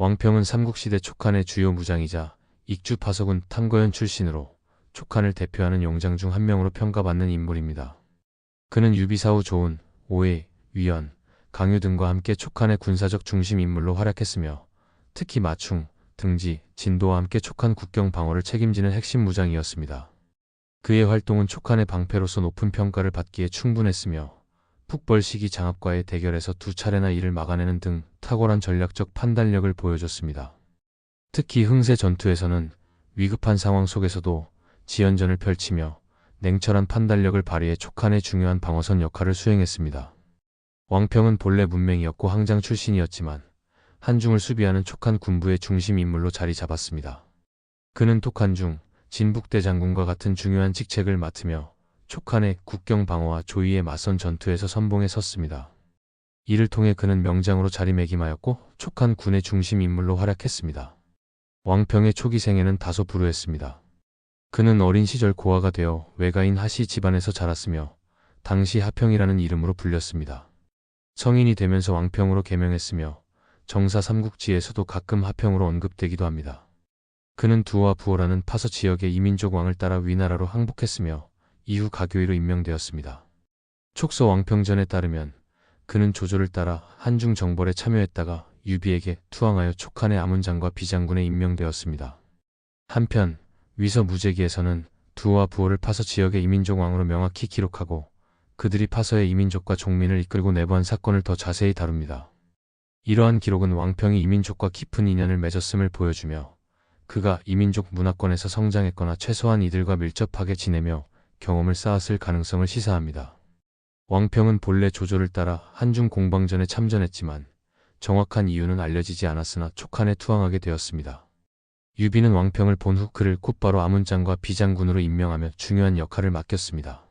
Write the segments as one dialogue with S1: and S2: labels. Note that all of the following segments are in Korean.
S1: 왕평은 삼국시대 촉한의 주요 무장이자 익주 파서군 탐거연 출신으로 촉한을 대표하는 용장 중 한 명으로 평가받는 인물입니다. 그는 유비사후 조은, 오해, 위연, 강유 등과 함께 촉한의 군사적 중심 인물로 활약했으며 특히 마충, 등지, 진도와 함께 촉한 국경 방어를 책임지는 핵심 무장이었습니다. 그의 활동은 촉한의 방패로서 높은 평가를 받기에 충분했으며 북벌 시기 장합과의 대결에서 두 차례나 이를 막아내는 등 탁월한 전략적 판단력을 보여줬습니다. 특히 흥세 전투에서는 위급한 상황 속에서도 지연전을 펼치며 냉철한 판단력을 발휘해 촉한의 중요한 방어선 역할을 수행했습니다. 왕평은 본래 문맹이었고 항장 출신이었지만 한중을 수비하는 촉한 군부의 중심 인물로 자리 잡았습니다. 그는 톡한중, 진북대 장군과 같은 중요한 직책을 맡으며 촉한의 국경 방어와 조이에 맞선 전투에서 선봉에 섰습니다. 이를 통해 그는 명장으로 자리매김하였고 촉한 군의 중심 인물로 활약했습니다. 왕평의 초기 생애는 다소 불우했습니다. 그는 어린 시절 고아가 되어 외가인 하씨 집안에서 자랐으며 당시 하평이라는 이름으로 불렸습니다. 성인이 되면서 왕평으로 개명했으며 정사 삼국지에서도 가끔 하평으로 언급되기도 합니다. 그는 두와 부호라는 파서 지역의 이민족 왕을 따라 위나라로 항복했으며 이후 가교위로 임명되었습니다. 촉서 왕평전에 따르면 그는 조조를 따라 한중 정벌에 참여했다가 유비에게 투항하여 촉한의 아문장과 비장군에 임명되었습니다. 한편 위서 무제기에서는 두와 부호를 파서 지역의 이민족 왕으로 명확히 기록하고 그들이 파서의 이민족과 종민을 이끌고 내부한 사건을 더 자세히 다룹니다. 이러한 기록은 왕평이 이민족과 깊은 인연을 맺었음을 보여주며 그가 이민족 문화권에서 성장했거나 최소한 이들과 밀접하게 지내며 경험을 쌓았을 가능성을 시사합니다. 왕평은 본래 조조를 따라 한중 공방전에 참전했지만 정확한 이유는 알려지지 않았으나 촉한에 투항하게 되었습니다. 유비는 왕평을 본 후 그를 곧바로 아문장과 비장군으로 임명하며 중요한 역할을 맡겼습니다.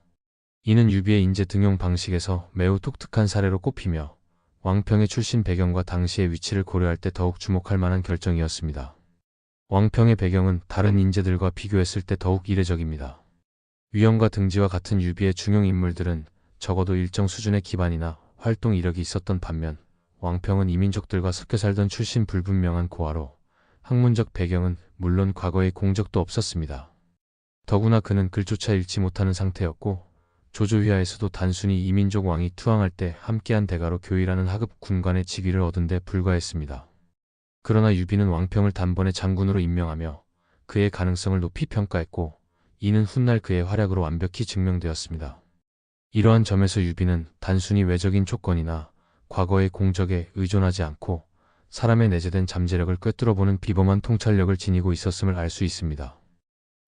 S1: 이는 유비의 인재 등용 방식에서 매우 독특한 사례로 꼽히며 왕평의 출신 배경과 당시의 위치를 고려할 때 더욱 주목할 만한 결정이었습니다. 왕평의 배경은 다른 인재들과 비교했을 때 더욱 이례적입니다. 위연과 등지와 같은 유비의 중용 인물들은 적어도 일정 수준의 기반이나 활동 이력이 있었던 반면 왕평은 이민족들과 섞여 살던 출신 불분명한 고아로 학문적 배경은 물론 과거의 공적도 없었습니다. 더구나 그는 글조차 읽지 못하는 상태였고 조조휘하에서도 단순히 이민족 왕이 투항할 때 함께한 대가로 교의라는 하급 군관의 직위를 얻은 데 불과했습니다. 그러나 유비는 왕평을 단번에 장군으로 임명하며 그의 가능성을 높이 평가했고 이는 훗날 그의 활약으로 완벽히 증명되었습니다. 이러한 점에서 유비는 단순히 외적인 조건이나 과거의 공적에 의존하지 않고 사람의 내재된 잠재력을 꿰뚫어보는 비범한 통찰력을 지니고 있었음을 알 수 있습니다.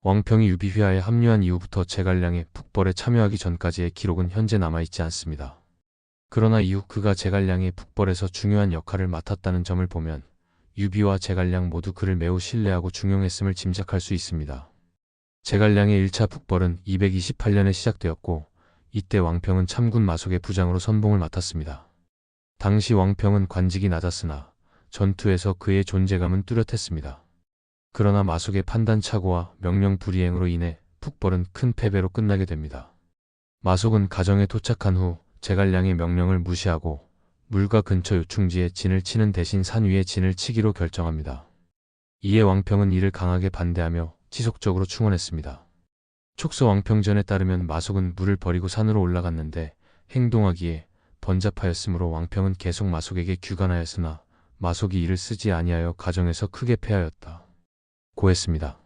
S1: 왕평이 유비휘하에 합류한 이후부터 제갈량의 북벌에 참여하기 전까지의 기록은 현재 남아있지 않습니다. 그러나 이후 그가 제갈량의 북벌에서 중요한 역할을 맡았다는 점을 보면 유비와 제갈량 모두 그를 매우 신뢰하고 중용했음을 짐작할 수 있습니다. 제갈량의 1차 북벌은 228년에 시작되었고 이때 왕평은 참군 마속의 부장으로 선봉을 맡았습니다. 당시 왕평은 관직이 낮았으나 전투에서 그의 존재감은 뚜렷했습니다. 그러나 마속의 판단착오와 명령 불이행으로 인해 북벌은 큰 패배로 끝나게 됩니다. 마속은 가정에 도착한 후 제갈량의 명령을 무시하고 물가 근처 요충지에 진을 치는 대신 산 위에 진을 치기로 결정합니다. 이에 왕평은 이를 강하게 반대하며 지속적으로 충원했습니다. 촉서 왕평전에 따르면 마속은 물을 버리고 산으로 올라갔는데 행동하기에 번잡하였으므로 왕평은 계속 마속에게 규간하였으나 마속이 이를 쓰지 아니하여 가정에서 크게 패하였다. 고했습니다.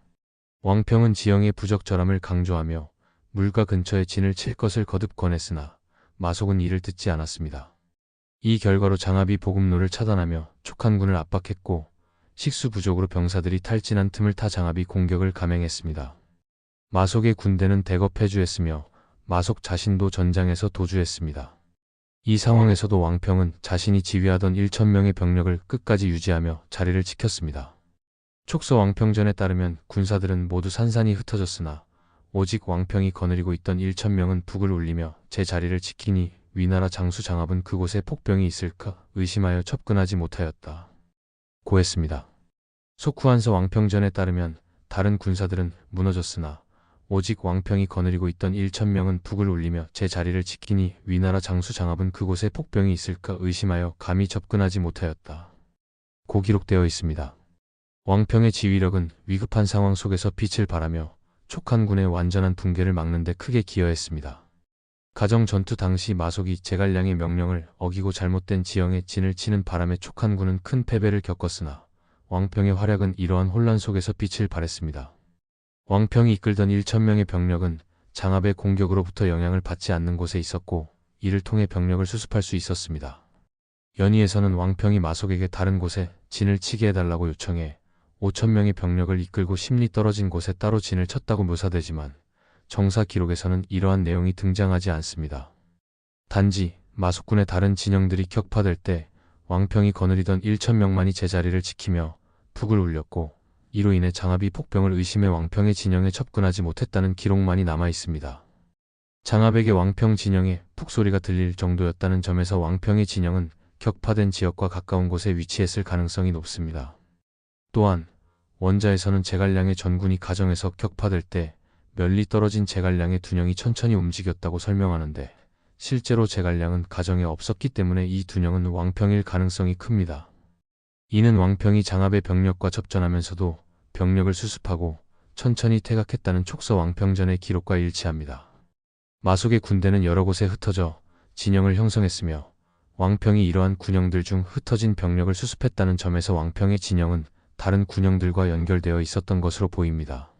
S1: 왕평은 지형의 부적절함을 강조하며 물가 근처에 진을 칠 것을 거듭 권했으나 마속은 이를 듣지 않았습니다. 이 결과로 장합이 보급로를 차단하며 촉한군을 압박했고 식수 부족으로 병사들이 탈진한 틈을 타 장합이 공격을 감행했습니다. 마속의 군대는 대거 패주했으며 마속 자신도 전장에서 도주했습니다. 이 상황에서도 왕평은 자신이 지휘하던 1,000명의 병력을 끝까지 유지하며 자리를 지켰습니다. 촉서 왕평전에 따르면 군사들은 모두 산산이 흩어졌으나 오직 왕평이 거느리고 있던 1,000명은 북을 울리며 제 자리를 지키니 위나라 장수 장합은 그곳에 폭병이 있을까 의심하여 접근하지 못하였다. 고했습니다. 속후한서 왕평전에 따르면 다른 군사들은 무너졌으나 오직 왕평이 거느리고 있던 1,000명은 북을 울리며 제 자리를 지키니 위나라 장수 장합은 그곳에 폭병이 있을까 의심하여 감히 접근하지 못하였다. 고 기록되어 있습니다. 왕평의 지휘력은 위급한 상황 속에서 빛을 발하며 촉한군의 완전한 붕괴를 막는 데 크게 기여했습니다. 가정 전투 당시 마속이 제갈량의 명령을 어기고 잘못된 지형에 진을 치는 바람에 촉한군은 큰 패배를 겪었으나 왕평의 활약은 이러한 혼란 속에서 빛을 발했습니다. 왕평이 이끌던 1,000명의 병력은 장압의 공격으로부터 영향을 받지 않는 곳에 있었고 이를 통해 병력을 수습할 수 있었습니다. 연희에서는 왕평이 마속에게 다른 곳에 진을 치게 해달라고 요청해 5,000명의 병력을 이끌고 10리 떨어진 곳에 따로 진을 쳤다고 묘사되지만 정사 기록에서는 이러한 내용이 등장하지 않습니다. 단지 마속군의 다른 진영들이 격파될 때 왕평이 거느리던 1,000명만이 제자리를 지키며 북을 울렸고 이로 인해 장압이 폭병을 의심해 왕평의 진영에 접근하지 못했다는 기록만이 남아 있습니다. 장압에게 왕평 진영에 푹소리가 들릴 정도였다는 점에서 왕평의 진영은 격파된 지역과 가까운 곳에 위치했을 가능성이 높습니다. 또한 원자에서는 제갈량의 전군이 가정에서 격파될 때 멀리 떨어진 제갈량의 두령이 천천히 움직였다고 설명하는데 실제로 제갈량은 가정에 없었기 때문에 이 두령은 왕평일 가능성이 큽니다. 이는 왕평이 장압의 병력과 접전하면서도 병력을 수습하고 천천히 퇴각했다는 촉서 왕평전의 기록과 일치합니다. 마속의 군대는 여러 곳에 흩어져 진영을 형성했으며 왕평이 이러한 군영들 중 흩어진 병력을 수습했다는 점에서 왕평의 진영은 다른 군영들과 연결되어 있었던 것으로 보입니다.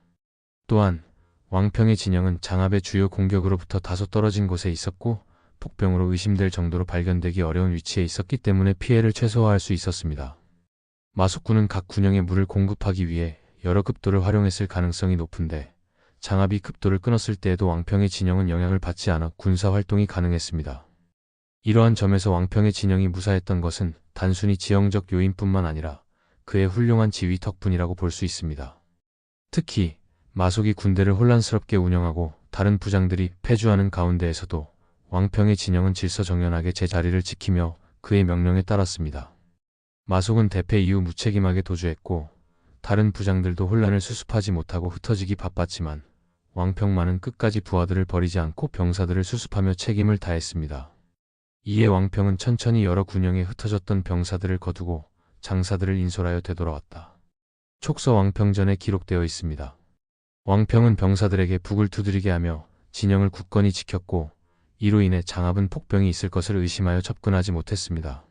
S1: 또한 왕평의 진영은 장압의 주요 공격으로부터 다소 떨어진 곳에 있었고 폭병으로 의심될 정도로 발견되기 어려운 위치에 있었기 때문에 피해를 최소화할 수 있었습니다. 마속군은 각 군영에 물을 공급하기 위해 여러 급도를 활용했을 가능성이 높은데 장압이 급도를 끊었을 때에도 왕평의 진영은 영향을 받지 않아 군사 활동이 가능했습니다. 이러한 점에서 왕평의 진영이 무사했던 것은 단순히 지형적 요인뿐만 아니라 그의 훌륭한 지휘 덕분이라고 볼 수 있습니다. 특히 마속이 군대를 혼란스럽게 운영하고 다른 부장들이 패주하는 가운데에서도 왕평의 진영은 질서정연하게 제자리를 지키며 그의 명령에 따랐습니다. 마속은 대패 이후 무책임하게 도주했고 다른 부장들도 혼란을 수습하지 못하고 흩어지기 바빴지만 왕평만은 끝까지 부하들을 버리지 않고 병사들을 수습하며 책임을 다했습니다. 이에 왕평은 천천히 여러 군영에 흩어졌던 병사들을 거두고 장사들을 인솔하여 되돌아왔다. 촉서 왕평전에 기록되어 있습니다. 왕평은 병사들에게 북을 두드리게 하며 진영을 굳건히 지켰고 이로 인해 장압은 폭병이 있을 것을 의심하여 접근하지 못했습니다.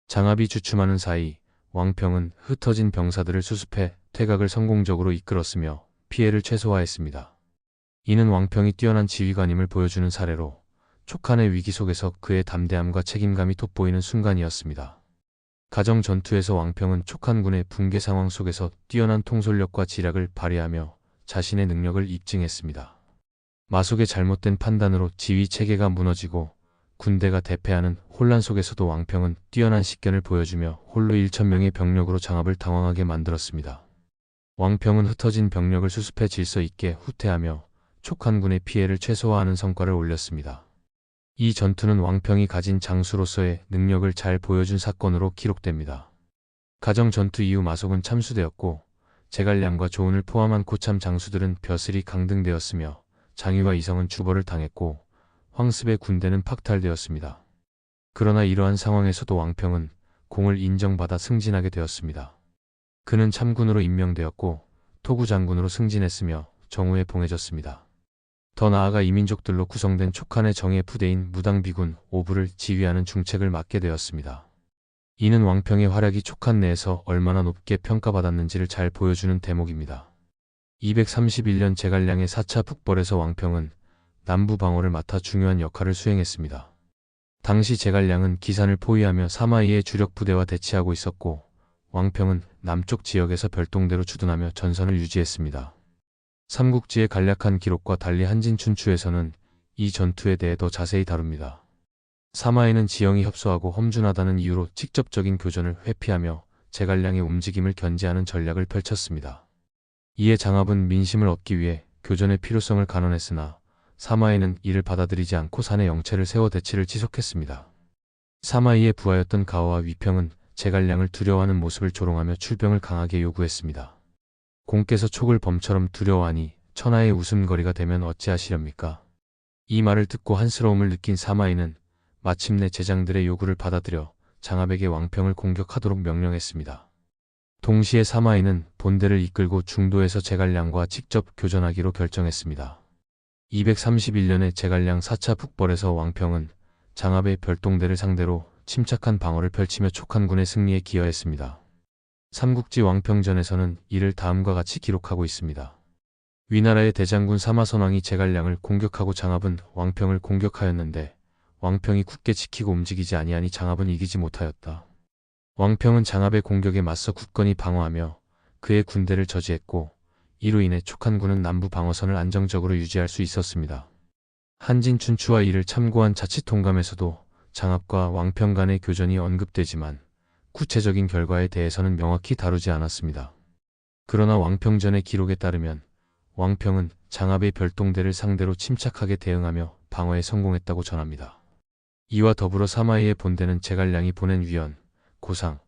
S1: 장압이 주춤하는 사이 왕평은 흩어진 병사들을 수습해 퇴각을 성공적으로 이끌었으며 피해를 최소화했습니다. 이는 왕평이 뛰어난 지휘관임을 보여주는 사례로 촉한의 위기 속에서 그의 담대함과 책임감이 돋보이는 순간이었습니다. 가정 전투에서 왕평은 촉한군의 붕괴 상황 속에서 뛰어난 통솔력과 지략을 발휘하며 자신의 능력을 입증했습니다. 마속의 잘못된 판단으로 지휘 체계가 무너지고 군대가 대패하는 혼란 속에서도 왕평은 뛰어난 식견을 보여주며 홀로 1,000명의 병력으로 장압을 당황하게 만들었습니다. 왕평은 흩어진 병력을 수습해 질서 있게 후퇴하며 촉한군의 피해를 최소화하는 성과를 올렸습니다. 이 전투는 왕평이 가진 장수로서의 능력을 잘 보여준 사건으로 기록됩니다. 가정 전투 이후 마속은 참수되었고 제갈량과 조은을 포함한 고참 장수들은 벼슬이 강등되었으며 장유와 이성은 주벌을 당했고 황습의 군대는 박탈되었습니다. 그러나 이러한 상황에서도 왕평은 공을 인정받아 승진하게 되었습니다. 그는 참군으로 임명되었고 토구 장군으로 승진했으며 정우에 봉해졌습니다. 더 나아가 이민족들로 구성된 촉한의 정예 부대인 무당비군 오부를 지휘하는 중책을 맡게 되었습니다. 이는 왕평의 활약이 촉한 내에서 얼마나 높게 평가받았는지를 잘 보여주는 대목입니다. 231년 제갈량의 4차 북벌에서 왕평은 남부 방어를 맡아 중요한 역할을 수행했습니다. 당시 제갈량은 기산을 포위하며 사마이의 주력 부대와 대치하고 있었고 왕평은 남쪽 지역에서 별동대로 주둔하며 전선을 유지했습니다. 삼국지의 간략한 기록과 달리 한진춘추에서는 이 전투에 대해 더 자세히 다룹니다. 사마이는 지형이 협소하고 험준하다는 이유로 직접적인 교전을 회피하며 제갈량의 움직임을 견제하는 전략을 펼쳤습니다. 이에 장압은 민심을 얻기 위해 교전의 필요성을 간언했으나 사마이는 이를 받아들이지 않고 산에 영체를 세워 대치를 지속했습니다. 사마이의 부하였던 가오와 위평은 제갈량을 두려워하는 모습을 조롱하며 출병을 강하게 요구했습니다. 공께서 촉을 범처럼 두려워하니 천하의 웃음거리가 되면 어찌하시렵니까? 이 말을 듣고 한스러움을 느낀 사마이는 마침내 제장들의 요구를 받아들여 장압에게 왕평을 공격하도록 명령했습니다. 동시에 사마이는 본대를 이끌고 중도에서 제갈량과 직접 교전하기로 결정했습니다. 231년에 제갈량 4차 북벌에서 왕평은 장압의 별동대를 상대로 침착한 방어를 펼치며 촉한군의 승리에 기여했습니다. 삼국지 왕평전에서는 이를 다음과 같이 기록하고 있습니다. 위나라의 대장군 사마선왕이 제갈량을 공격하고 장압은 왕평을 공격하였는데 왕평이 굳게 지키고 움직이지 아니하니 장압은 이기지 못하였다. 왕평은 장압의 공격에 맞서 굳건히 방어하며 그의 군대를 저지했고 이로 인해 촉한군은 남부 방어선을 안정적으로 유지할 수 있었습니다. 한진춘추와 이를 참고한 자치통감에서도 장압과 왕평 간의 교전이 언급되지만 구체적인 결과에 대해서는 명확히 다루지 않았습니다. 그러나 왕평전의 기록에 따르면 왕평은 장압의 별동대를 상대로 침착하게 대응하며 방어에 성공했다고 전합니다. 이와 더불어 사마이의 본대는 제갈량이 보낸 위원, 고상,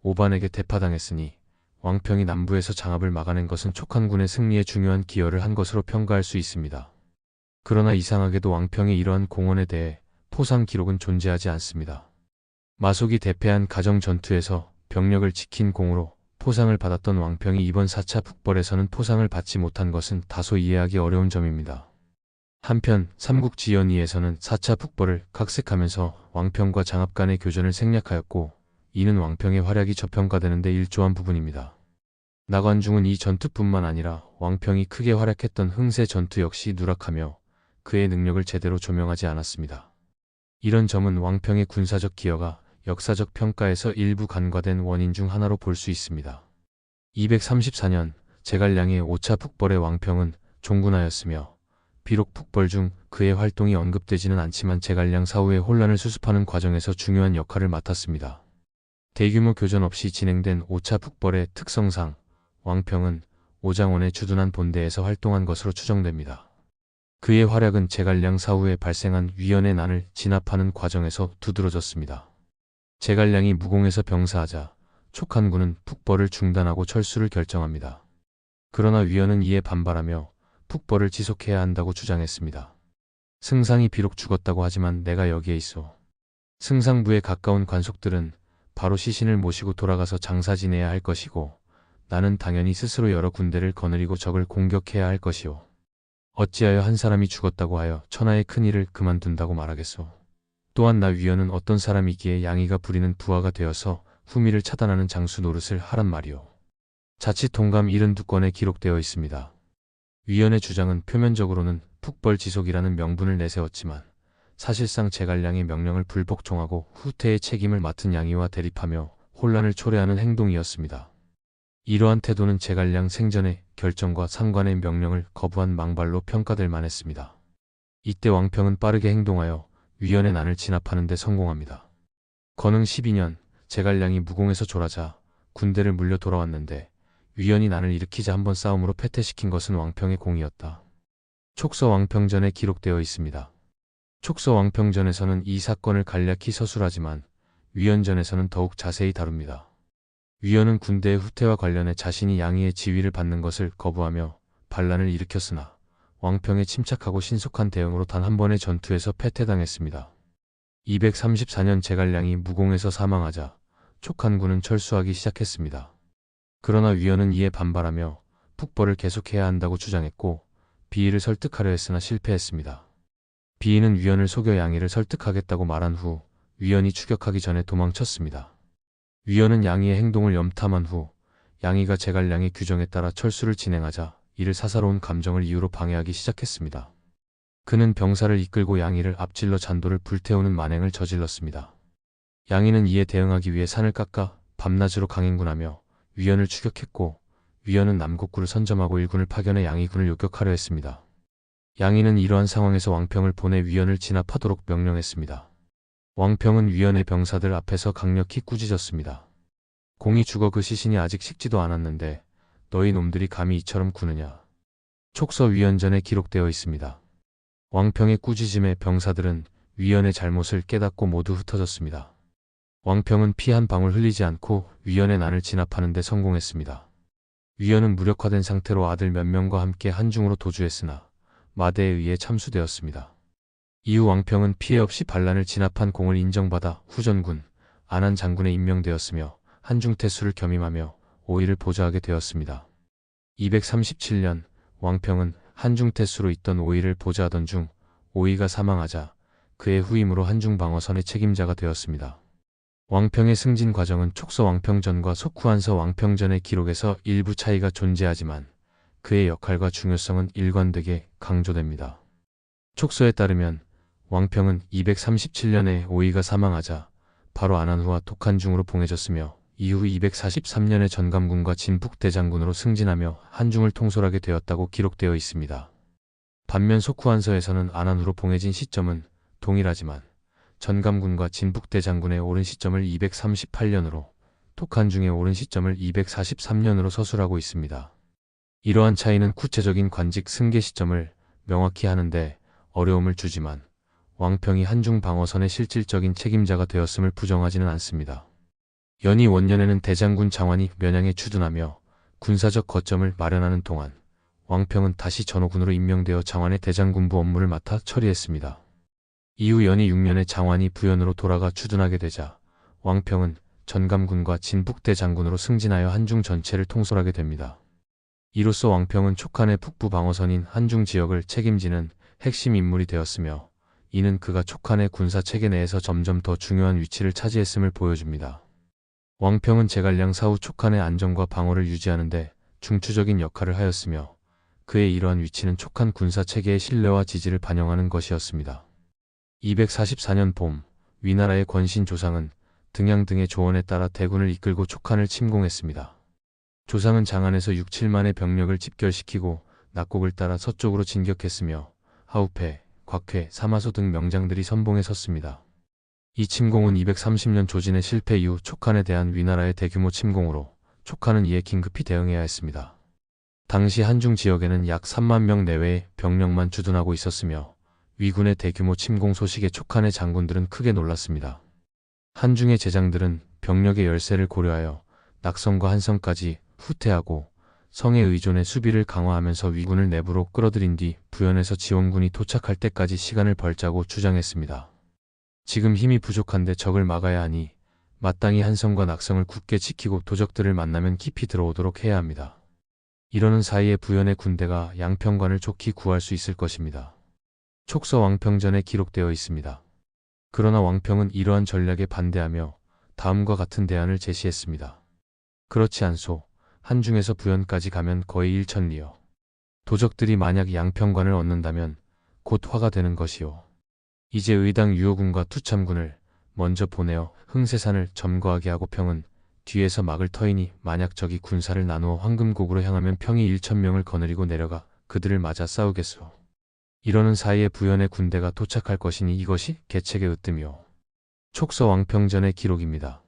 S1: 오반에게 대파당했으니 왕평이 남부에서 장압을 막아낸 것은 촉한군의 승리에 중요한 기여를 한 것으로 평가할 수 있습니다. 그러나 이상하게도 왕평의 이러한 공헌에 대해 포상 기록은 존재하지 않습니다. 마속이 대패한 가정 전투에서 병력을 지킨 공으로 포상을 받았던 왕평이 이번 4차 북벌에서는 포상을 받지 못한 것은 다소 이해하기 어려운 점입니다. 한편 삼국지연의에서는 4차 북벌을 각색하면서 왕평과 장압 간의 교전을 생략하였고 이는 왕평의 활약이 저평가되는데 일조한 부분입니다. 나관중은 이 전투뿐만 아니라 왕평이 크게 활약했던 흥세 전투 역시 누락하며 그의 능력을 제대로 조명하지 않았습니다. 이런 점은 왕평의 군사적 기여가 역사적 평가에서 일부 간과된 원인 중 하나로 볼 수 있습니다. 234년 제갈량의 5차 북벌의 왕평은 종군하였으며 비록 북벌 중 그의 활동이 언급되지는 않지만 제갈량 사후의 혼란을 수습하는 과정에서 중요한 역할을 맡았습니다. 대규모 교전 없이 진행된 5차 북벌의 특성상 왕평은 오장원의 주둔한 본대에서 활동한 것으로 추정됩니다. 그의 활약은 제갈량 사후에 발생한 위연의 난을 진압하는 과정에서 두드러졌습니다. 제갈량이 무공에서 병사하자 촉한군은 북벌을 중단하고 철수를 결정합니다. 그러나 위연은 이에 반발하며 북벌을 지속해야 한다고 주장했습니다. 승상이 비록 죽었다고 하지만 내가 여기에 있어. 승상부에 가까운 관속들은 바로 시신을 모시고 돌아가서 장사 지내야 할 것이고 나는 당연히 스스로 여러 군대를 거느리고 적을 공격해야 할 것이오. 어찌하여 한 사람이 죽었다고 하여 천하의 큰일을 그만둔다고 말하겠소. 또한 나 위연은 어떤 사람이기에 양이가 부리는 부하가 되어서 후미를 차단하는 장수 노릇을 하란 말이오. 자치통감 72건에 기록되어 있습니다. 위연의 주장은 표면적으로는 북벌 지속이라는 명분을 내세웠지만 사실상 제갈량의 명령을 불복종하고 후퇴의 책임을 맡은 양이와 대립하며 혼란을 초래하는 행동이었습니다. 이러한 태도는 제갈량 생전의 결정과 상관의 명령을 거부한 망발로 평가될 만했습니다. 이때 왕평은 빠르게 행동하여 위연의 난을 진압하는 데 성공합니다. 건흥 12년 제갈량이 무공에서 졸하자 군대를 물려 돌아왔는데 위연이 난을 일으키자 한번 싸움으로 패퇴시킨 것은 왕평의 공이었다. 촉서왕평전에 기록되어 있습니다. 촉서왕평전에서는 이 사건을 간략히 서술하지만 위연전에서는 더욱 자세히 다룹니다. 위연은 군대의 후퇴와 관련해 자신이 양의의 지위를 받는 것을 거부하며 반란을 일으켰으나 왕평의 침착하고 신속한 대응으로 단 한 번의 전투에서 패퇴당했습니다. 234년 제갈량이 무공에서 사망하자 촉한군은 철수하기 시작했습니다. 그러나 위연은 이에 반발하며 북벌을 계속해야 한다고 주장했고 비의를 설득하려 했으나 실패했습니다. 비의는 위연을 속여 양의를 설득하겠다고 말한 후 위연이 추격하기 전에 도망쳤습니다. 위연은 양의의 행동을 염탐한 후 양의가 제갈량의 규정에 따라 철수를 진행하자 이를 사사로운 감정을 이유로 방해하기 시작했습니다. 그는 병사를 이끌고 양의를 앞질러 잔도를 불태우는 만행을 저질렀습니다. 양의는 이에 대응하기 위해 산을 깎아 밤낮으로 강행군하며 위연을 추격했고 위연은 남곡구를 선점하고 일군을 파견해 양의군을 요격하려 했습니다. 양의는 이러한 상황에서 왕평을 보내 위연을 진압하도록 명령했습니다. 왕평은 위연의 병사들 앞에서 강력히 꾸짖었습니다. 공이 죽어 그 시신이 아직 식지도 않았는데 너희 놈들이 감히 이처럼 구느냐. 촉서위연전에 기록되어 있습니다. 왕평의 꾸짖음에 병사들은 위연의 잘못을 깨닫고 모두 흩어졌습니다. 왕평은 피 한 방울 흘리지 않고 위연의 난을 진압하는 데 성공했습니다. 위연은 무력화된 상태로 아들 몇 명과 함께 한중으로 도주했으나 마대에 의해 참수되었습니다. 이후 왕평은 피해 없이 반란을 진압한 공을 인정받아 후전군 안한 장군에 임명되었으며 한중태수를 겸임하며 오이를 보좌하게 되었습니다. 237년 왕평은 한중태수로 있던 오이를 보좌하던 중 오이가 사망하자 그의 후임으로 한중 방어선의 책임자가 되었습니다. 왕평의 승진 과정은 촉서 왕평전과 속후한서 왕평전의 기록에서 일부 차이가 존재하지만 그의 역할과 중요성은 일관되게 강조됩니다. 촉서에 따르면 왕평은 237년에 오이가 사망하자 바로 안한후와 독한중으로 봉해졌으며 이후 243년에 전감군과 진북대장군으로 승진하며 한중을 통솔하게 되었다고 기록되어 있습니다. 반면 속후한서에서는 안한후로 봉해진 시점은 동일하지만 전감군과 진북대장군에 오른 시점을 238년으로 독한중에 오른 시점을 243년으로 서술하고 있습니다. 이러한 차이는 구체적인 관직 승계 시점을 명확히 하는데 어려움을 주지만 왕평이 한중 방어선의 실질적인 책임자가 되었음을 부정하지는 않습니다. 연희 원년에는 대장군 장환이 면양에 추둔하며 군사적 거점을 마련하는 동안 왕평은 다시 전호군으로 임명되어 장환의 대장군부 업무를 맡아 처리했습니다. 이후 연희 6년에 장환이 부연으로 돌아가 추둔하게 되자 왕평은 전감군과 진북대장군으로 승진하여 한중 전체를 통솔하게 됩니다. 이로써 왕평은 촉한의 북부 방어선인 한중 지역을 책임지는 핵심 인물이 되었으며 이는 그가 촉한의 군사 체계 내에서 점점 더 중요한 위치를 차지했음을 보여줍니다. 왕평은 제갈량 사후 촉한의 안정과 방어를 유지하는 데 중추적인 역할을 하였으며 그의 이러한 위치는 촉한 군사 체계의 신뢰와 지지를 반영하는 것이었습니다. 244년 봄, 위나라의 권신 조상은 등양 등의 조언에 따라 대군을 이끌고 촉한을 침공했습니다. 조상은 장안에서 6, 7만의 병력을 집결시키고 낙곡을 따라 서쪽으로 진격했으며 하우패, 곽회, 사마소 등 명장들이 선봉에 섰습니다. 이 침공은 230년 조진의 실패 이후 촉한에 대한 위나라의 대규모 침공으로 촉한은 이에 긴급히 대응해야 했습니다. 당시 한중 지역에는 약 3만 명 내외의 병력만 주둔하고 있었으며 위군의 대규모 침공 소식에 촉한의 장군들은 크게 놀랐습니다. 한중의 제장들은 병력의 열세를 고려하여 낙성과 한성까지 후퇴하고 성에 의존해 수비를 강화하면서 위군을 내부로 끌어들인 뒤 부연에서 지원군이 도착할 때까지 시간을 벌자고 주장했습니다. 지금 힘이 부족한데 적을 막아야 하니 마땅히 한성과 낙성을 굳게 지키고 도적들을 만나면 깊이 들어오도록 해야 합니다. 이러는 사이에 부연의 군대가 양평관을 좋게 구할 수 있을 것입니다. 촉서 왕평전에 기록되어 있습니다. 그러나 왕평은 이러한 전략에 반대하며 다음과 같은 대안을 제시했습니다. 그렇지 않소. 한중에서 부연까지 가면 거의 일천리요. 도적들이 만약 양평관을 얻는다면 곧 화가 되는 것이요. 이제 의당 유호군과 투참군을 먼저 보내어 흥세산을 점거하게 하고 평은 뒤에서 막을 터이니 만약 적이 군사를 나누어 황금곡으로 향하면 평이 1,000명을 거느리고 내려가 그들을 맞아 싸우겠소. 이러는 사이에 부연의 군대가 도착할 것이니 이것이 계책의 으뜸이요. 촉서 왕평전의 기록입니다.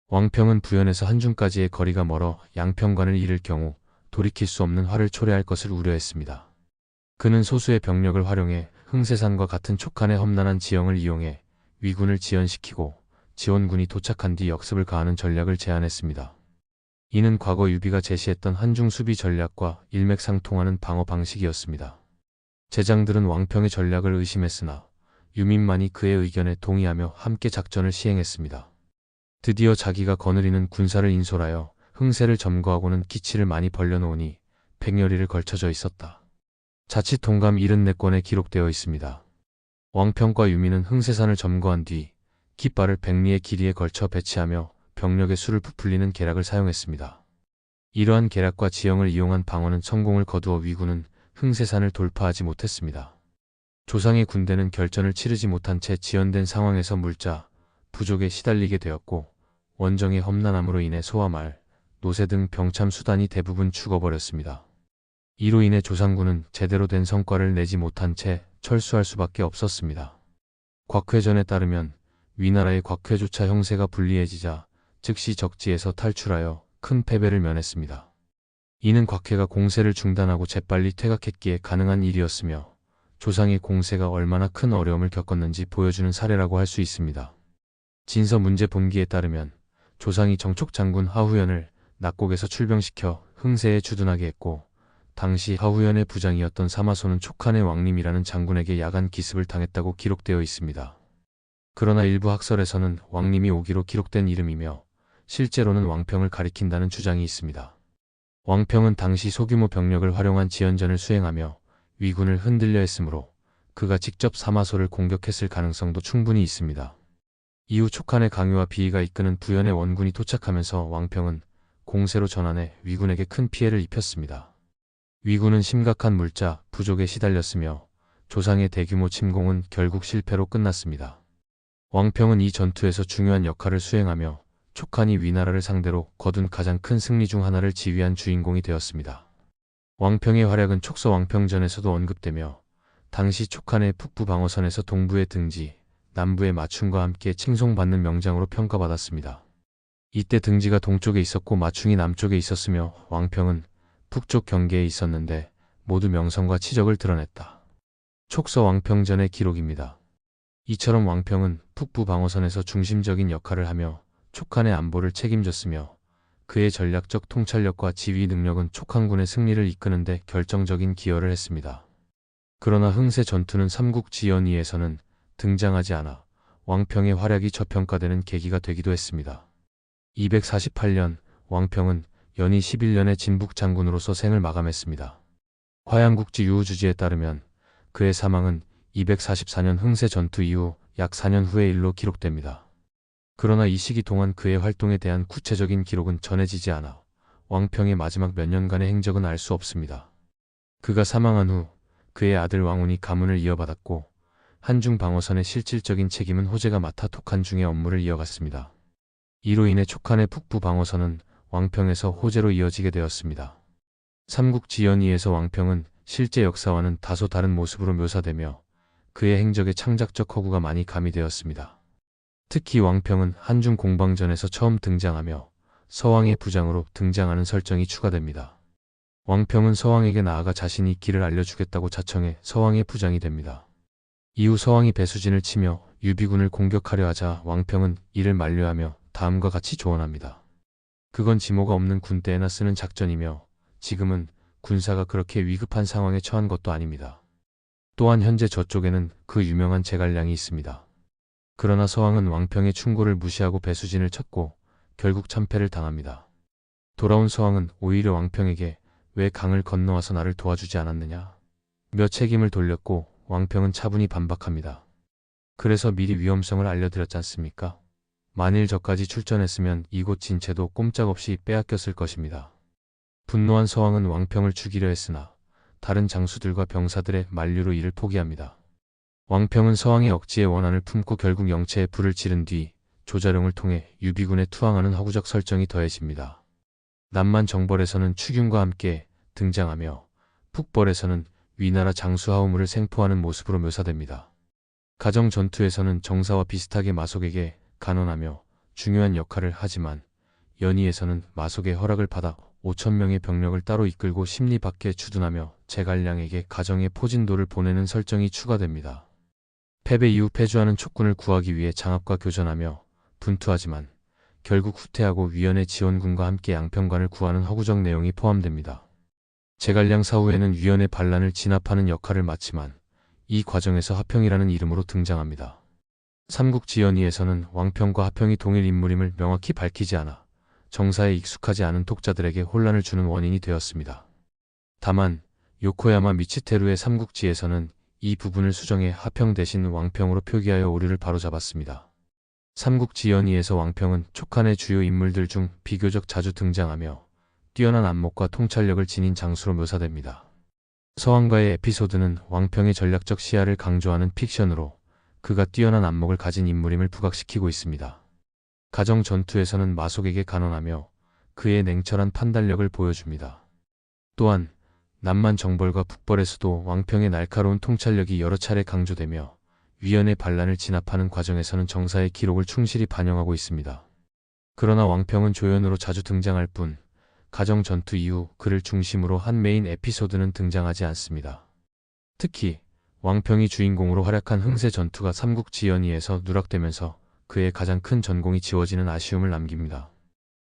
S1: 왕평은 부연에서 한중까지의 거리가 멀어 양평관을 잃을 경우 돌이킬 수 없는 화를 초래할 것을 우려했습니다. 그는 소수의 병력을 활용해 흥세산과 같은 촉한의 험난한 지형을 이용해 위군을 지연시키고 지원군이 도착한 뒤 역습을 가하는 전략을 제안했습니다. 이는 과거 유비가 제시했던 한중 수비 전략과 일맥상통하는 방어 방식이었습니다. 제장들은 왕평의 전략을 의심했으나 유민만이 그의 의견에 동의하며 함께 작전을 시행했습니다. 드디어 자기가 거느리는 군사를 인솔하여 흥세를 점거하고는 기치를 많이 벌려놓으니 백여리를 걸쳐져 있었다. 자칫 동감 74권에 기록되어 있습니다. 왕평과 유민은 흥세산을 점거한 뒤 깃발을 백리의 길이에 걸쳐 배치하며 병력의 수를 부풀리는 계략을 사용했습니다. 이러한 계략과 지형을 이용한 방어는 성공을 거두어 위군은 흥세산을 돌파하지 못했습니다. 조상의 군대는 결전을 치르지 못한 채 지연된 상황에서 물자, 부족에 시달리게 되었고 원정의 험난함으로 인해 소와 말, 노새 등 병참 수단이 대부분 죽어버렸습니다. 이로 인해 조상군은 제대로 된 성과를 내지 못한 채 철수할 수밖에 없었습니다. 곽회전에 따르면 위나라의 곽회조차 형세가 불리해지자 즉시 적지에서 탈출하여 큰 패배를 면했습니다. 이는 곽회가 공세를 중단하고 재빨리 퇴각했기에 가능한 일이었으며 조상의 공세가 얼마나 큰 어려움을 겪었는지 보여주는 사례라고 할 수 있습니다. 진서 문제 본기에 따르면 조상이 정촉 장군 하후연을 낙곡에서 출병시켜 흥세에 주둔하게 했고 당시 하후연의 부장이었던 사마소는 촉한의 왕림이라는 장군에게 야간 기습을 당했다고 기록되어 있습니다. 그러나 일부 학설에서는 왕림이 오기로 기록된 이름이며 실제로는 왕평을 가리킨다는 주장이 있습니다. 왕평은 당시 소규모 병력을 활용한 지연전을 수행하며 위군을 흔들려 했으므로 그가 직접 사마소를 공격했을 가능성도 충분히 있습니다. 이후 촉한의 강요와 비위가 이끄는 부연의 원군이 도착하면서 왕평은 공세로 전환해 위군에게 큰 피해를 입혔습니다. 위군은 심각한 물자 부족에 시달렸으며 조상의 대규모 침공은 결국 실패로 끝났습니다. 왕평은 이 전투에서 중요한 역할을 수행하며 촉한이 위나라를 상대로 거둔 가장 큰 승리 중 하나를 지휘한 주인공이 되었습니다. 왕평의 활약은 촉서 왕평전에서도 언급되며 당시 촉한의 북부 방어선에서 동부의 등지, 남부의 맞춤과 함께 칭송받는 명장으로 평가받았습니다. 이때 등지가 동쪽에 있었고 맞춤이 남쪽에 있었으며 왕평은 북쪽 경계에 있었는데 모두 명성과 치적을 드러냈다. 촉서 왕평전의 기록입니다. 이처럼 왕평은 북부 방어선에서 중심적인 역할을 하며 촉한의 안보를 책임졌으며 그의 전략적 통찰력과 지휘 능력은 촉한군의 승리를 이끄는 데 결정적인 기여를 했습니다. 그러나 흥세 전투는 삼국지연의에서는 등장하지 않아 왕평의 활약이 저평가되는 계기가 되기도 했습니다. 248년 왕평은 연희 11년에 진북 장군으로서 생을 마감했습니다. 화양국지 유우주지에 따르면 그의 사망은 244년 흥세 전투 이후 약 4년 후의 일로 기록됩니다. 그러나 이 시기 동안 그의 활동에 대한 구체적인 기록은 전해지지 않아 왕평의 마지막 몇 년간의 행적은 알 수 없습니다. 그가 사망한 후 그의 아들 왕운이 가문을 이어받았고 한중 방어선의 실질적인 책임은 호재가 맡아 톡한중의 업무를 이어갔습니다. 이로 인해 촉한의 북부 방어선은 왕평에서 호재로 이어지게 되었습니다. 삼국지연의에서 왕평은 실제 역사와는 다소 다른 모습으로 묘사되며 그의 행적에 창작적 허구가 많이 가미되었습니다. 특히 왕평은 한중 공방전에서 처음 등장하며 서왕의 부장으로 등장하는 설정이 추가됩니다. 왕평은 서왕에게 나아가 자신이 길을 알려주겠다고 자청해 서왕의 부장이 됩니다. 이후 서왕이 배수진을 치며 유비군을 공격하려 하자 왕평은 이를 만류하며 다음과 같이 조언합니다. 그건 지모가 없는 군대에나 쓰는 작전이며 지금은 군사가 그렇게 위급한 상황에 처한 것도 아닙니다. 또한 현재 저쪽에는 그 유명한 제갈량이 있습니다. 그러나 서왕은 왕평의 충고를 무시하고 배수진을 쳤고 결국 참패를 당합니다. 돌아온 서왕은 오히려 왕평에게 왜 강을 건너와서 나를 도와주지 않았느냐 며 책임을 돌렸고 왕평은 차분히 반박합니다. 그래서 미리 위험성을 알려드렸지 않습니까? 만일 저까지 출전했으면 이곳 진채도 꼼짝없이 빼앗겼을 것입니다. 분노한 서왕은 왕평을 죽이려 했으나 다른 장수들과 병사들의 만류로 이를 포기합니다. 왕평은 서왕의 억지에 원한을 품고 결국 영체에 불을 지른 뒤 조자룡을 통해 유비군에 투항하는 허구적 설정이 더해집니다. 남만 정벌에서는 추균과 함께 등장하며 북벌에서는 위나라 장수 하우무를 생포하는 모습으로 묘사됩니다. 가정 전투에서는 정사와 비슷하게 마속에게 간언하며 중요한 역할을 하지만 연희에서는 마속의 허락을 받아 5,000명의 병력을 따로 이끌고 심리 밖에 주둔하며 제갈량에게 가정의 포진도를 보내는 설정이 추가됩니다. 패배 이후 패주하는 촉군을 구하기 위해 장합과 교전하며 분투하지만 결국 후퇴하고 위연의 지원군과 함께 양평관을 구하는 허구적 내용이 포함됩니다. 제갈량 사후에는 위연의 반란을 진압하는 역할을 맡지만 이 과정에서 하평이라는 이름으로 등장합니다. 삼국지연의에서는 왕평과 하평이 동일 인물임을 명확히 밝히지 않아 정사에 익숙하지 않은 독자들에게 혼란을 주는 원인이 되었습니다. 다만 요코야마 미치테루의 삼국지에서는 이 부분을 수정해 하평 대신 왕평으로 표기하여 오류를 바로잡았습니다. 삼국지연의에서 왕평은 촉한의 주요 인물들 중 비교적 자주 등장하며 뛰어난 안목과 통찰력을 지닌 장수로 묘사됩니다. 서왕과의 에피소드는 왕평의 전략적 시야를 강조하는 픽션으로 그가 뛰어난 안목을 가진 인물임을 부각시키고 있습니다. 가정 전투에서는 마속에게 간언하며 그의 냉철한 판단력을 보여줍니다. 또한 남만 정벌과 북벌에서도 왕평의 날카로운 통찰력이 여러 차례 강조되며 위연의 반란을 진압하는 과정에서는 정사의 기록을 충실히 반영하고 있습니다. 그러나 왕평은 조연으로 자주 등장할 뿐 가정 전투 이후 그를 중심으로 한 메인 에피소드는 등장하지 않습니다. 특히 왕평이 주인공으로 활약한 흥세 전투가 삼국지연의에서 누락되면서 그의 가장 큰 전공이 지워지는 아쉬움을 남깁니다.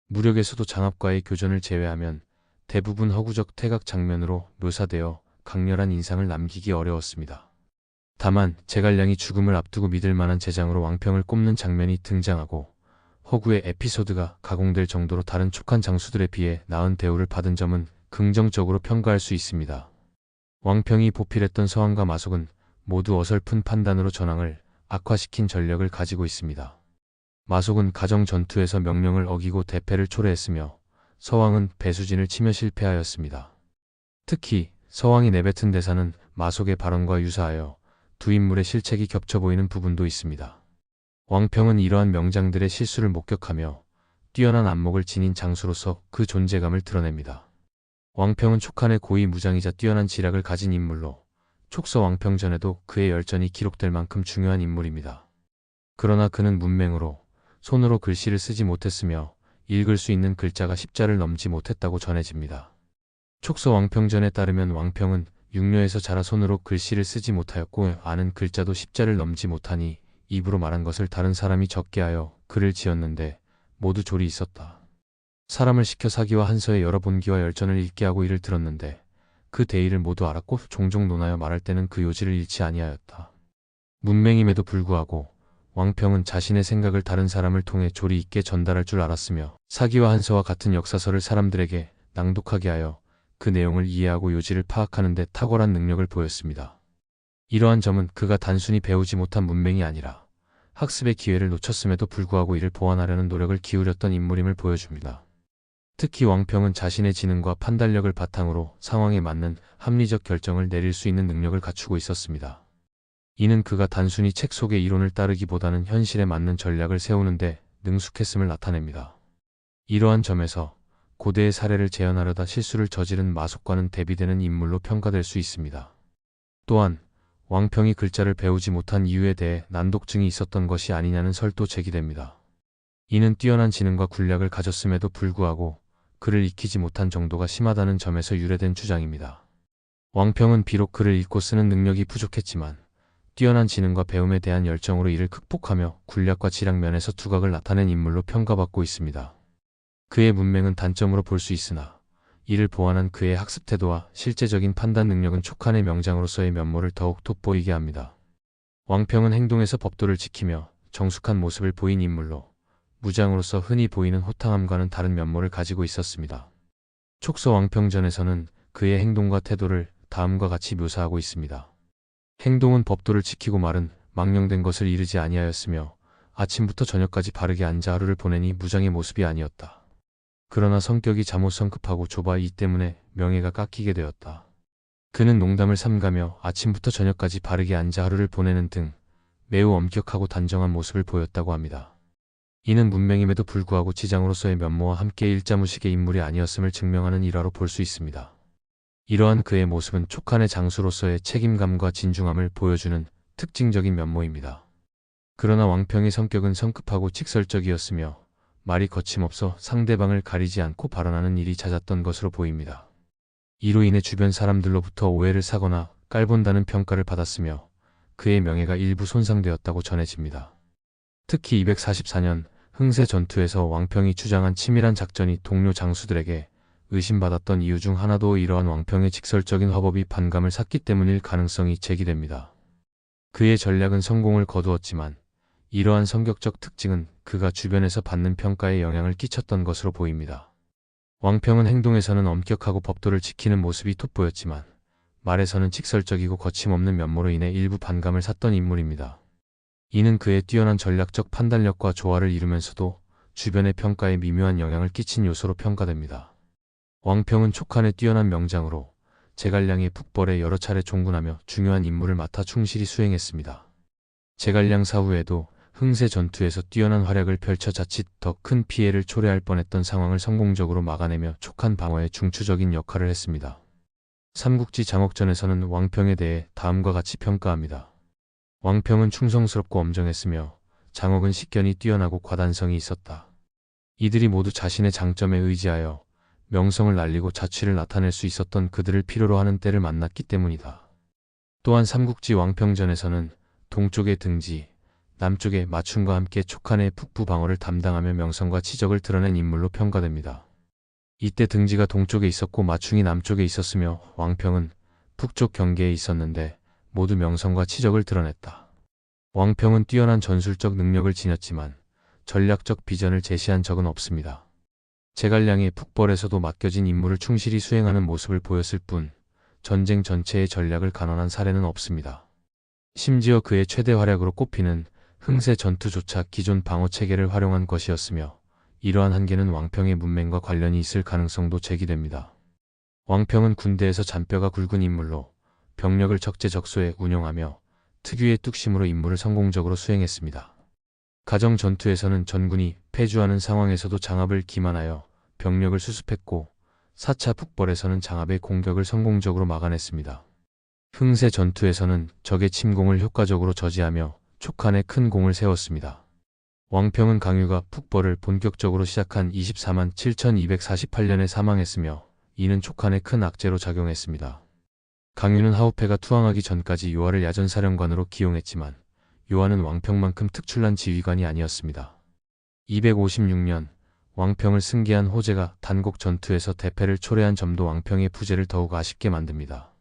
S1: 무력에서도 장합과의 교전을 제외하면 대부분 허구적 태각 장면으로 묘사되어 강렬한 인상을 남기기 어려웠습니다. 다만 제갈량이 죽음을 앞두고 믿을 만한 제장으로 왕평을 꼽는 장면이 등장하고 허구의 에피소드가 가공될 정도로 다른 촉한 장수들에 비해 나은 대우를 받은 점은 긍정적으로 평가할 수 있습니다. 왕평이 보필했던 서왕과 마속은 모두 어설픈 판단으로 전황을 악화시킨 전력을 가지고 있습니다. 마속은 가정 전투에서 명령을 어기고 대패를 초래했으며 서왕은 배수진을 치며 실패하였습니다. 특히 서왕이 내뱉은 대사는 마속의 발언과 유사하여 두 인물의 실책이 겹쳐 보이는 부분도 있습니다. 왕평은 이러한 명장들의 실수를 목격하며 뛰어난 안목을 지닌 장수로서 그 존재감을 드러냅니다. 왕평은 촉한의 고위 무장이자 뛰어난 지략을 가진 인물로 촉서 왕평전에도 그의 열전이 기록될 만큼 중요한 인물입니다. 그러나 그는 문맹으로 손으로 글씨를 쓰지 못했으며 읽을 수 있는 글자가 10자를 넘지 못했다고 전해집니다. 촉서 왕평전에 따르면 왕평은 육녀에서 자라 손으로 글씨를 쓰지 못하였고 아는 글자도 10자를 넘지 못하니 입으로 말한 것을 다른 사람이 적게 하여 글을 지었는데 모두 졸이 있었다. 사람을 시켜 사기와 한서의 여러 본기와 열전을 읽게 하고 이를 들었는데 그 대의를 모두 알았고 종종 논하여 말할 때는 그 요지를 잃지 아니하였다. 문맹임에도 불구하고 왕평은 자신의 생각을 다른 사람을 통해 조리 있게 전달할 줄 알았으며 사기와 한서와 같은 역사서를 사람들에게 낭독하게 하여 그 내용을 이해하고 요지를 파악하는 데 탁월한 능력을 보였습니다. 이러한 점은 그가 단순히 배우지 못한 문맹이 아니라 학습의 기회를 놓쳤음에도 불구하고 이를 보완하려는 노력을 기울였던 인물임을 보여줍니다. 특히 왕평은 자신의 지능과 판단력을 바탕으로 상황에 맞는 합리적 결정을 내릴 수 있는 능력을 갖추고 있었습니다. 이는 그가 단순히 책 속의 이론을 따르기보다는 현실에 맞는 전략을 세우는데 능숙했음을 나타냅니다. 이러한 점에서 고대의 사례를 재현하려다 실수를 저지른 마속과는 대비되는 인물로 평가될 수 있습니다. 또한 왕평이 글자를 배우지 못한 이유에 대해 난독증이 있었던 것이 아니냐는 설도 제기됩니다. 이는 뛰어난 지능과 군략을 가졌음에도 불구하고 글을 익히지 못한 정도가 심하다는 점에서 유래된 주장입니다. 왕평은 비록 글을 읽고 쓰는 능력이 부족했지만 뛰어난 지능과 배움에 대한 열정으로 이를 극복하며 군략과 지략 면에서 두각을 나타낸 인물로 평가받고 있습니다. 그의 문맹은 단점으로 볼 수 있으나 이를 보완한 그의 학습 태도와 실제적인 판단 능력은 촉한의 명장으로서의 면모를 더욱 돋보이게 합니다. 왕평은 행동에서 법도를 지키며 정숙한 모습을 보인 인물로 무장으로서 흔히 보이는 호탕함과는 다른 면모를 가지고 있었습니다. 촉서 왕평전에서는 그의 행동과 태도를 다음과 같이 묘사하고 있습니다. 행동은 법도를 지키고 말은 망령된 것을 이르지 아니하였으며 아침부터 저녁까지 바르게 앉아 하루를 보내니 무장의 모습이 아니었다. 그러나 성격이 잠옷 성급하고 좁아 이 때문에 명예가 깎이게 되었다. 그는 농담을 삼가며 아침부터 저녁까지 바르게 앉아 하루를 보내는 등 매우 엄격하고 단정한 모습을 보였다고 합니다. 이는 문맹임에도 불구하고 지장으로서의 면모와 함께 일자무식의 인물이 아니었음을 증명하는 일화로 볼 수 있습니다. 이러한 그의 모습은 촉한의 장수로서의 책임감과 진중함을 보여주는 특징적인 면모입니다. 그러나 왕평의 성격은 성급하고 직설적이었으며 말이 거침없어 상대방을 가리지 않고 발언하는 일이 잦았던 것으로 보입니다. 이로 인해 주변 사람들로부터 오해를 사거나 깔본다는 평가를 받았으며 그의 명예가 일부 손상되었다고 전해집니다. 특히 244년 흥세 전투에서 왕평이 주장한 치밀한 작전이 동료 장수들에게 의심받았던 이유 중 하나도 이러한 왕평의 직설적인 화법이 반감을 샀기 때문일 가능성이 제기됩니다. 그의 전략은 성공을 거두었지만 이러한 성격적 특징은 그가 주변에서 받는 평가에 영향을 끼쳤던 것으로 보입니다. 왕평은 행동에서는 엄격하고 법도를 지키는 모습이 돋보였지만 말에서는 직설적이고 거침없는 면모로 인해 일부 반감을 샀던 인물입니다. 이는 그의 뛰어난 전략적 판단력과 조화를 이루면서도 주변의 평가에 미묘한 영향을 끼친 요소로 평가됩니다. 왕평은 촉한의 뛰어난 명장으로 제갈량의 북벌에 여러 차례 종군하며 중요한 임무를 맡아 충실히 수행했습니다. 제갈량 사후에도 흥세 전투에서 뛰어난 활약을 펼쳐 자칫 더 큰 피해를 초래할 뻔했던 상황을 성공적으로 막아내며 촉한 방어에 중추적인 역할을 했습니다. 삼국지 장옥전에서는 왕평에 대해 다음과 같이 평가합니다. 왕평은 충성스럽고 엄정했으며 장옥은 식견이 뛰어나고 과단성이 있었다. 이들이 모두 자신의 장점에 의지하여 명성을 날리고 자취를 나타낼 수 있었던 그들을 필요로 하는 때를 만났기 때문이다. 또한 삼국지 왕평전에서는 동쪽의 등지, 남쪽의 마춘과 함께 촉한의 북부 방어를 담당하며 명성과 치적을 드러낸 인물로 평가됩니다. 이때 등지가 동쪽에 있었고 마충이 남쪽에 있었으며 왕평은 북쪽 경계에 있었는데 모두 명성과 치적을 드러냈다. 왕평은 뛰어난 전술적 능력을 지녔지만 전략적 비전을 제시한 적은 없습니다. 제갈량의 북벌에서도 맡겨진 임무를 충실히 수행하는 모습을 보였을 뿐 전쟁 전체의 전략을 간언한 사례는 없습니다. 심지어 그의 최대 활약으로 꼽히는 흥세 전투조차 기존 방어 체계를 활용한 것이었으며 이러한 한계는 왕평의 문맹과 관련이 있을 가능성도 제기됩니다. 왕평은 군대에서 잔뼈가 굵은 인물로 병력을 적재적소에 운용하며 특유의 뚝심으로 임무를 성공적으로 수행했습니다. 가정 전투에서는 전군이 패주하는 상황에서도 장압을 기만하여 병력을 수습했고 4차 북벌에서는 장압의 공격을 성공적으로 막아냈습니다. 흥세 전투에서는 적의 침공을 효과적으로 저지하며 촉한에 큰 공을 세웠습니다. 왕평은 강유가 북벌을 본격적으로 시작한 24만 7248년에 사망했으며 이는 촉한에 큰 악재로 작용했습니다. 강유는 하우페가 투항하기 전까지 요하를 야전사령관으로 기용했지만 요하는 왕평만큼 특출난 지휘관이 아니었습니다. 256년 왕평을 승계한 호재가 단곡 전투에서 대패를 초래한 점도 왕평의 부재를 더욱 아쉽게 만듭니다.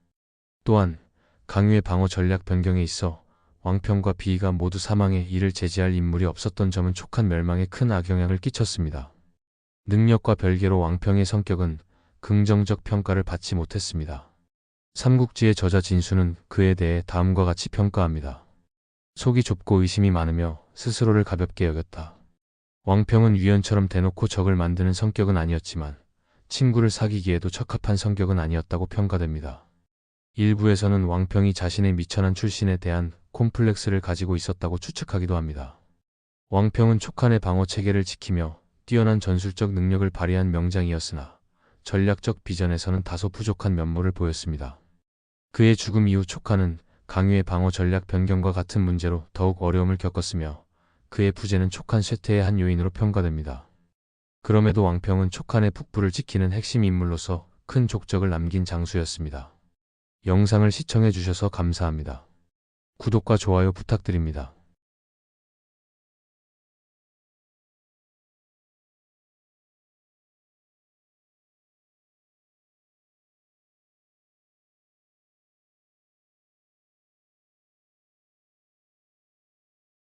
S1: 또한 강유의 방어 전략 변경에 있어 왕평과 비이가 모두 사망해 이를 제지할 인물이 없었던 점은 촉한 멸망에 큰 악영향을 끼쳤습니다. 능력과 별개로 왕평의 성격은 긍정적 평가를 받지 못했습니다. 삼국지의 저자 진수는 그에 대해 다음과 같이 평가합니다. 속이 좁고 의심이 많으며 스스로를 가볍게 여겼다. 왕평은 위원처럼 대놓고 적을 만드는 성격은 아니었지만 친구를 사귀기에도 적합한 성격은 아니었다고 평가됩니다. 일부에서는 왕평이 자신의 미천한 출신에 대한 콤플렉스를 가지고 있었다고 추측하기도 합니다. 왕평은 촉한의 방어 체계를 지키며 뛰어난 전술적 능력을 발휘한 명장이었으나 전략적 비전에서는 다소 부족한 면모를 보였습니다. 그의 죽음 이후 촉한은 강유의 방어 전략 변경과 같은 문제로 더욱 어려움을 겪었으며 그의 부재는 촉한 쇠퇴의 한 요인으로 평가됩니다. 그럼에도 왕평은 촉한의 북부를 지키는 핵심 인물로서 큰 족적을 남긴 장수였습니다. 영상을 시청해 주셔서 감사합니다. 구독과 좋아요 부탁드립니다.